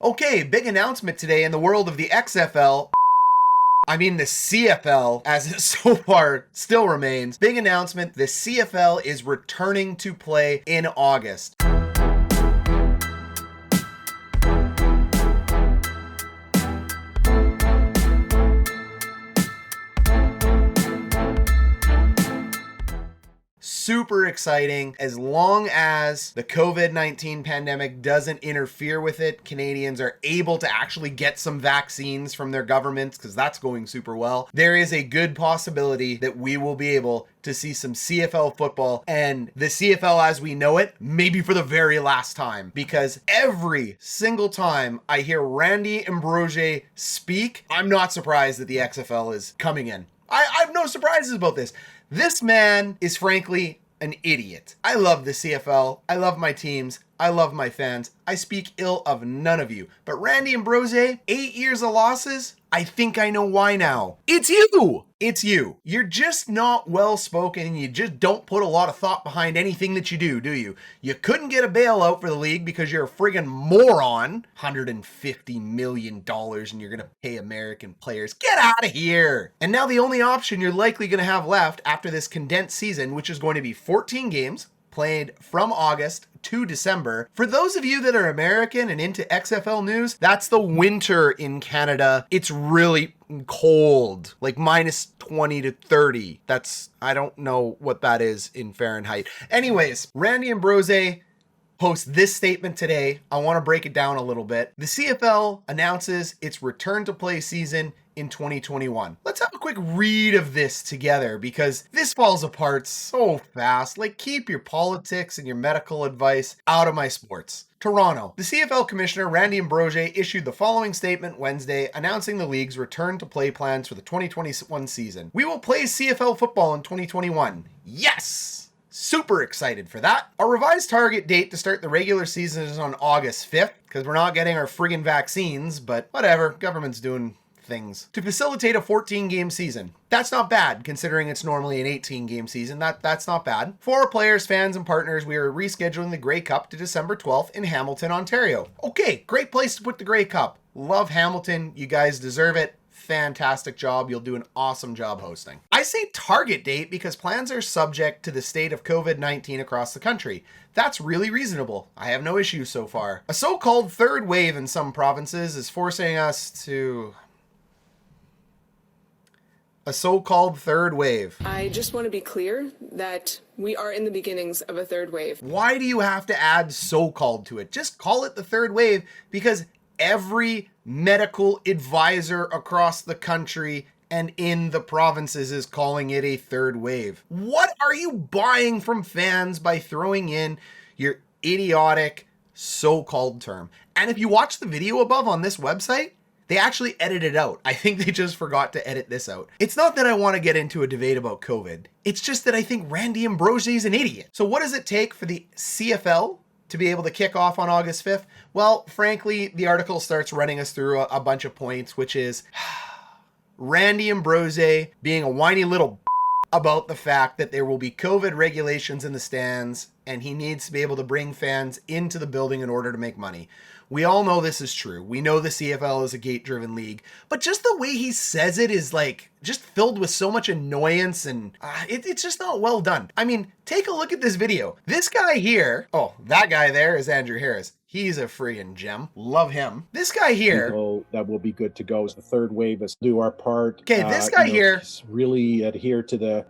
Okay, big announcement today in the world of the XFL. I mean the CFL, as it so far still remains. Big announcement, the CFL is returning to play in August. Super exciting. As long as the COVID-19 pandemic doesn't interfere with it, Canadians are able to actually get some vaccines from their governments, because that's going super well. There is a good possibility that we will be able to see some CFL football and the CFL as we know it, maybe for the very last time, because every single time I hear Randy Ambroise speak, I'm not surprised that the XFL is coming in. I have no surprises about this. This man is frankly an idiot. I love the CFL. I love my teams. I love my fans. I speak ill of none of you. But Randy Ambroise, 8 years of losses? I think I know why now. It's you! It's you. You're just not well spoken and you just don't put a lot of thought behind anything that you do you? You couldn't get a bailout for the league because you're a friggin' moron. $150 million and you're gonna pay American players. Get out of here! And now the only option you're likely gonna have left after this condensed season, which is going to be 14 games, played from August to December. For those of you that are American and into XFL news, that's the winter in Canada. It's really cold, like minus 20 to 30. I don't know what that is in Fahrenheit. Anyways, Randy Ambroise posts this statement today. I want to break it down a little bit. The CFL announces its return to play season in 2021. Let's have a quick read of this together because this falls apart so fast. Like, keep your politics and your medical advice out of my sports. Toronto. The CFL Commissioner Randy Ambroise issued the following statement Wednesday announcing the league's return to play plans for the 2021 season. We will play CFL football in 2021. Yes! Super excited for that. Our revised target date to start the regular season is on August 5th because we're not getting our friggin' vaccines, but whatever, government's doing things to facilitate a 14-game season. That's not bad considering it's normally an 18-game season. That's not bad. For our players, fans, and partners, we are rescheduling the Grey Cup to December 12th in Hamilton, Ontario. Okay, great place to put the Grey Cup. Love Hamilton. You guys deserve it. Fantastic job. You'll do an awesome job hosting. I say target date because plans are subject to the state of COVID-19 across the country. That's really reasonable. I have no issues so far. A so-called third wave in some provinces is forcing us to... A so-called third wave. I just want to be clear that we are in the beginnings of a third wave. Why do you have to add so-called to it? Just call it the third wave because every medical advisor across the country and in the provinces is calling it a third wave. What are you buying from fans by throwing in your idiotic so-called term? And if you watch the video above on this website, they actually edited it out. I think they just forgot to edit this out. It's not that I want to get into a debate about COVID. It's just that I think Randy Ambroise is an idiot. So what does it take for the CFL to be able to kick off on August 5th? Well, frankly, the article starts running us through a bunch of points, which is Randy Ambroise being a whiny little about the fact that there will be COVID regulations in the stands and he needs to be able to bring fans into the building in order to make money. We all know this is true. We know the CFL is a gate-driven league, but just the way he says it is like just filled with so much annoyance and it's just not well done. I mean, take a look at this video. This guy here, oh, that guy there is Andrew Harris. He's a friggin' gem. Love him. This guy here. That will be good to go. As the third wave is do our part. Okay, this guy here really adhere to the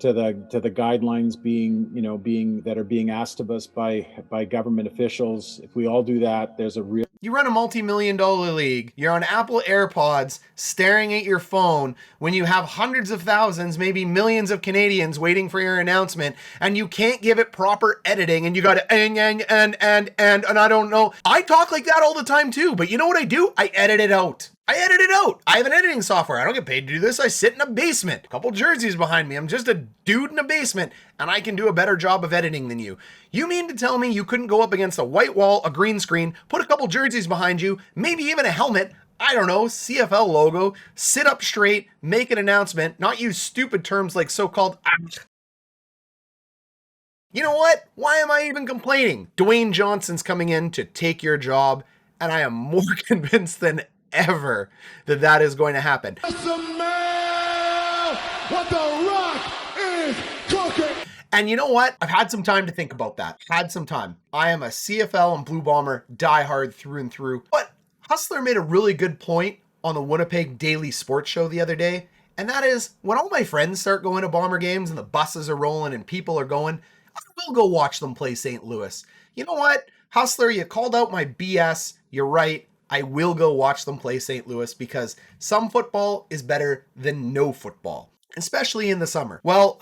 guidelines being that are being asked of us by government officials. If we all do that, there's a real. You run a multi-million-dollar league. You're on Apple AirPods staring at your phone when you have hundreds of thousands, maybe millions of Canadians waiting for your announcement, and you can't give it proper editing, and you got to and I don't know. I talk like that all the time too, but you know what I do? I edit it out. I have an editing software. I don't get paid to do this. I sit in a basement. A couple jerseys behind me. I'm just a dude in a basement, and I can do a better job of editing than you. You mean to tell me you couldn't go up against a white wall, a green screen, put a couple jerseys behind you, maybe even a helmet, I don't know, CFL logo, sit up straight, make an announcement, not use stupid terms like so-called... You know what? Why am I even complaining? Dwayne Johnson's coming in to take your job And I am more convinced than ever that that is going to happen. What the Rock is cooking. And you know what? I've had some time to think about that. Had some time. I am a CFL and Blue Bomber diehard through and through. But Hustler made a really good point on the Winnipeg Daily Sports Show the other day. And that is, when all my friends start going to Bomber games and the buses are rolling and people are going, I will go watch them play St. Louis. You know what? Hustler, you called out my BS. You're right. I will go watch them play St. Louis because some football is better than no football, especially in the summer. Well,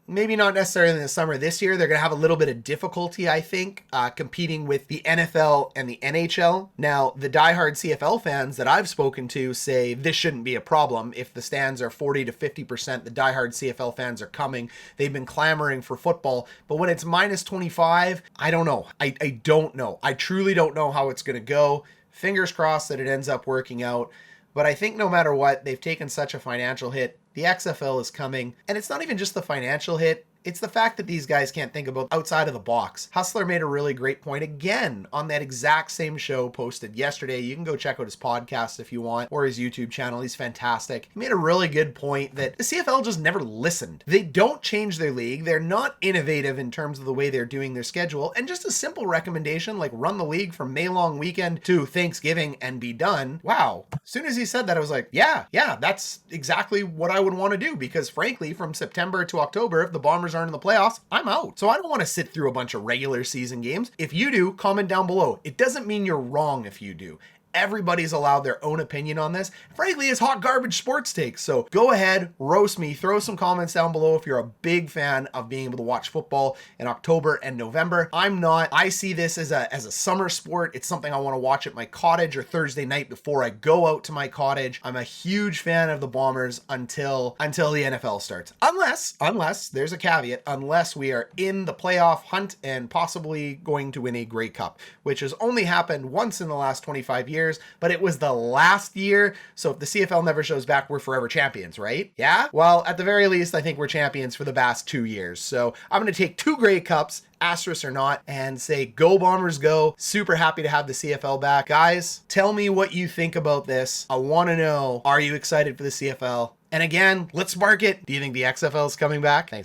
maybe not necessarily in the summer this year. They're going to have a little bit of difficulty, I think, competing with the NFL and the NHL. Now, the diehard CFL fans that I've spoken to say this shouldn't be a problem. If the stands are 40 to 50%, the diehard CFL fans are coming. They've been clamoring for football. But when it's minus 25, I don't know. I don't know. I truly don't know how it's going to go. Fingers crossed that it ends up working out. But I think no matter what, they've taken such a financial hit. The XFL is coming. And it's not even just the financial hit. It's the fact that these guys can't think about outside of the box. Hustler made a really great point again on that exact same show posted yesterday. You can go check out his podcast if you want, or his YouTube channel. He's fantastic. He made a really good point that the CFL just never listened. They don't change their league. They're not innovative in terms of the way they're doing their schedule. And just a simple recommendation like run the league from May long weekend to Thanksgiving and be done. Wow. As soon as he said that, I was like, yeah, that's exactly what I would want to do, because frankly, from September to October, if the Bombers aren't in the playoffs, I'm out. So I don't want to sit through a bunch of regular season games. If you do, comment down below. It doesn't mean you're wrong if you do. Everybody's allowed their own opinion on this. Frankly, it's hot garbage sports takes. So go ahead, roast me, throw some comments down below if you're a big fan of being able to watch football in October and November. I'm not. I see this as a summer sport. It's something I want to watch at my cottage or Thursday night before I go out to my cottage. I'm a huge fan of the Bombers until the NFL starts. Unless there's a caveat, unless we are in the playoff hunt and possibly going to win a Grey Cup, which has only happened once in the last 25 years. But it was the last year. So if the CFL never shows back, we're forever champions, right? Yeah? Well, at the very least, I think we're champions for the past 2 years. So I'm going to take 2 Grey Cups, asterisk or not, and say go Bombers go. Super happy to have the CFL back. Guys, tell me what you think about this. I want to know, are you excited for the CFL? And again, let's mark it. Do you think the XFL is coming back? Thanks.